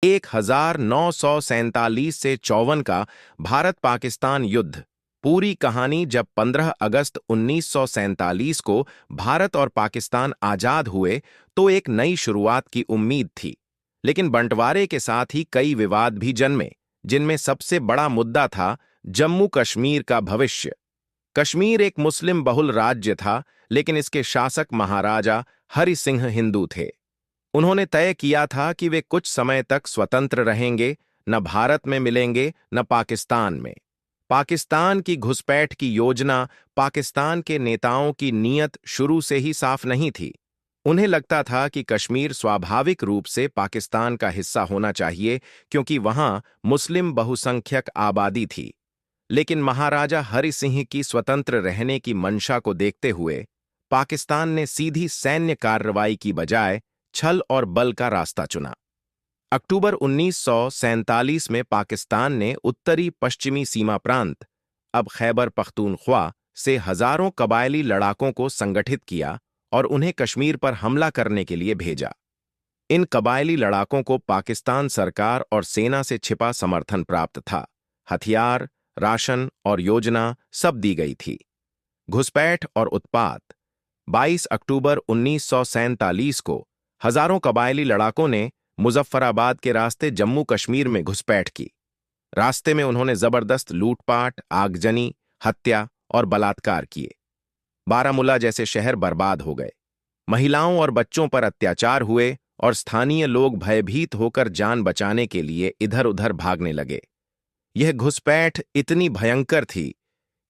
1947 से 54 का भारत पाकिस्तान युद्ध। पूरी कहानी। जब 15 अगस्त 1947 को भारत और पाकिस्तान आजाद हुए तो एक नई शुरुआत की उम्मीद थी, लेकिन बंटवारे के साथ ही कई विवाद भी जन्मे, जिनमें सबसे बड़ा मुद्दा था जम्मू कश्मीर का भविष्य। कश्मीर एक मुस्लिम बहुल राज्य था, लेकिन इसके शासक महाराजा हरि सिंह हिंदू थे। उन्होंने तय किया था कि वे कुछ समय तक स्वतंत्र रहेंगे, न भारत में मिलेंगे न पाकिस्तान में। पाकिस्तान की घुसपैठ की योजना पाकिस्तान के नेताओं की नीयत शुरू से ही साफ नहीं थी। उन्हें लगता था कि कश्मीर स्वाभाविक रूप से पाकिस्तान का हिस्सा होना चाहिए, क्योंकि वहां मुस्लिम बहुसंख्यक आबादी थी। लेकिन महाराजा हरि सिंह की स्वतंत्र रहने की मंशा को देखते हुए पाकिस्तान ने सीधी सैन्य कार्रवाई की बजाय छल और बल का रास्ता चुना। अक्टूबर 1947 में पाकिस्तान ने उत्तरी पश्चिमी सीमा प्रांत, अब खैबर पख्तूनख्वा, से हजारों कबायली लड़ाकों को संगठित किया और उन्हें कश्मीर पर हमला करने के लिए भेजा। इन कबायली लड़ाकों को पाकिस्तान सरकार और सेना से छिपा समर्थन प्राप्त था। हथियार, राशन और योजना सब दी गई थी। घुसपैठ और उत्पात। 22 अक्टूबर 1947 को हजारों कबायली लड़ाकों ने मुजफ्फराबाद के रास्ते जम्मू कश्मीर में घुसपैठ की। रास्ते में उन्होंने जबरदस्त लूटपाट, आगजनी, हत्या और बलात्कार किए। बारामुल्ला जैसे शहर बर्बाद हो गए। महिलाओं और बच्चों पर अत्याचार हुए और स्थानीय लोग भयभीत होकर जान बचाने के लिए इधर-उधर भागने लगे। यह घुसपैठ इतनी भयंकर थी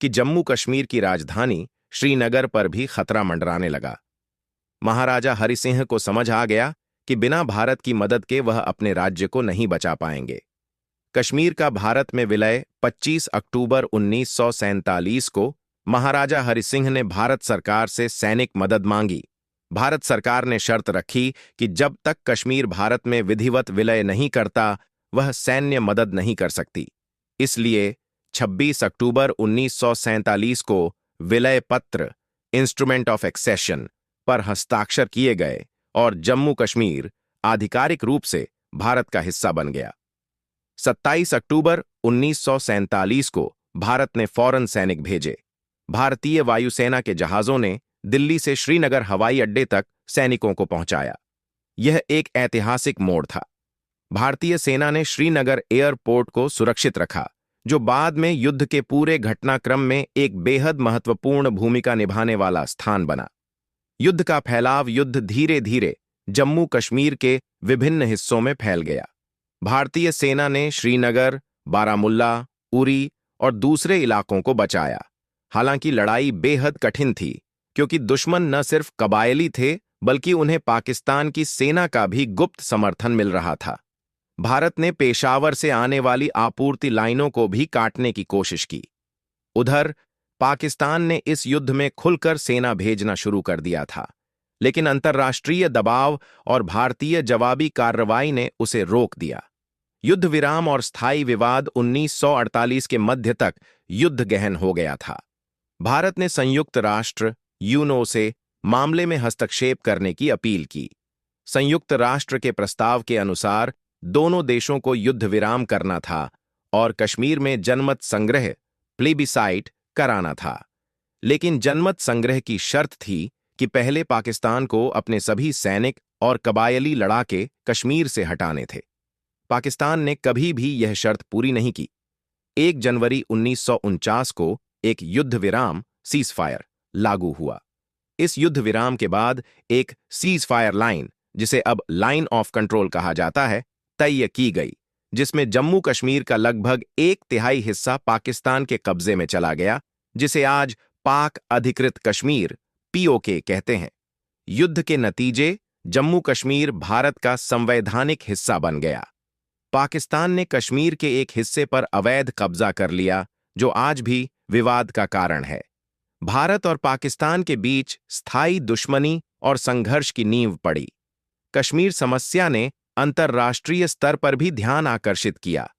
कि जम्मू कश्मीर की राजधानी श्रीनगर पर भी खतरा मंडराने लगा। महाराजा हरि सिंह को समझ आ गया कि बिना भारत की मदद के वह अपने राज्य को नहीं बचा पाएंगे। कश्मीर का भारत में विलय 25 अक्टूबर 1947 को महाराजा हरि सिंह ने भारत सरकार से सैनिक मदद मांगी। भारत सरकार ने शर्त रखी कि जब तक कश्मीर भारत में विधिवत विलय नहीं करता, वह सैन्य मदद नहीं कर सकती। इसलिए 26 अक्टूबर 1947 को विलय पत्र, इंस्ट्रूमेंट ऑफ एक्सेशन, पर हस्ताक्षर किए गए और जम्मू कश्मीर आधिकारिक रूप से भारत का हिस्सा बन गया। 27 अक्टूबर 1947 को भारत ने फौरन सैनिक भेजे। भारतीय वायुसेना के जहाजों ने दिल्ली से श्रीनगर हवाई अड्डे तक सैनिकों को पहुंचाया। यह एक ऐतिहासिक मोड़ था। भारतीय सेना ने श्रीनगर एयरपोर्ट को सुरक्षित रखा, जो बाद में युद्ध के पूरे घटनाक्रम में एक बेहद महत्वपूर्ण भूमिका निभाने वाला स्थान बना। युद्ध का फैलाव युद्ध धीरे धीरे जम्मू कश्मीर के विभिन्न हिस्सों में फैल गया। भारतीय सेना ने श्रीनगर, बारामुल्ला, उरी और दूसरे इलाकों को बचाया। हालांकि लड़ाई बेहद कठिन थी, क्योंकि दुश्मन न सिर्फ कबायली थे, बल्कि उन्हें पाकिस्तान की सेना का भी गुप्त समर्थन मिल रहा था। भारत ने पेशावर से आने वाली आपूर्ति लाइनों को भी काटने की कोशिश की। उधर पाकिस्तान ने इस युद्ध में खुलकर सेना भेजना शुरू कर दिया था, लेकिन अंतर्राष्ट्रीय दबाव और भारतीय जवाबी कार्रवाई ने उसे रोक दिया। युद्ध विराम और स्थायी विवाद 1948 के मध्य तक युद्ध गहन हो गया था। भारत ने संयुक्त राष्ट्र यूएनओ से मामले में हस्तक्षेप करने की अपील की। संयुक्त राष्ट्र के प्रस्ताव के अनुसार दोनों देशों को युद्ध विराम करना था और कश्मीर में जनमत संग्रह, प्लेबिसाइट, कराना था। लेकिन जनमत संग्रह की शर्त थी कि पहले पाकिस्तान को अपने सभी सैनिक और कबायली लड़ाके कश्मीर से हटाने थे। पाकिस्तान ने कभी भी यह शर्त पूरी नहीं की। 1 जनवरी 1949 को एक युद्ध विराम, सीजफायर, लागू हुआ। इस युद्ध विराम के बाद एक सीजफायर लाइन, जिसे अब लाइन ऑफ कंट्रोल कहा जाता है, तय की गई, जिसमें जम्मू कश्मीर का लगभग 1/3 हिस्सा पाकिस्तान के कब्जे में चला गया, जिसे आज पाक अधिकृत कश्मीर, पीओके, कहते हैं। युद्ध के नतीजे जम्मू कश्मीर भारत का संवैधानिक हिस्सा बन गया। पाकिस्तान ने कश्मीर के एक हिस्से पर अवैध कब्जा कर लिया, जो आज भी विवाद का कारण है। भारत और पाकिस्तान के बीच स्थायी दुश्मनी और संघर्ष की नींव पड़ी। कश्मीर समस्या ने अंतर्राष्ट्रीय स्तर पर भी ध्यान आकर्षित किया।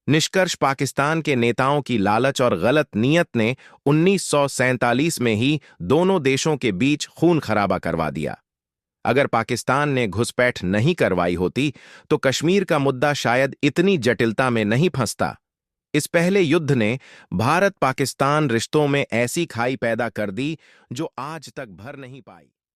निष्कर्ष, पाकिस्तान के नेताओं की लालच और गलत नीयत ने 1947 में ही दोनों देशों के बीच खून खराबा करवा दिया। अगर पाकिस्तान ने घुसपैठ नहीं करवाई होती तो कश्मीर का मुद्दा शायद इतनी जटिलता में नहीं फंसता। इस पहले युद्ध ने भारत पाकिस्तान रिश्तों में ऐसी खाई पैदा कर दी जो आज तक भर नहीं पाई।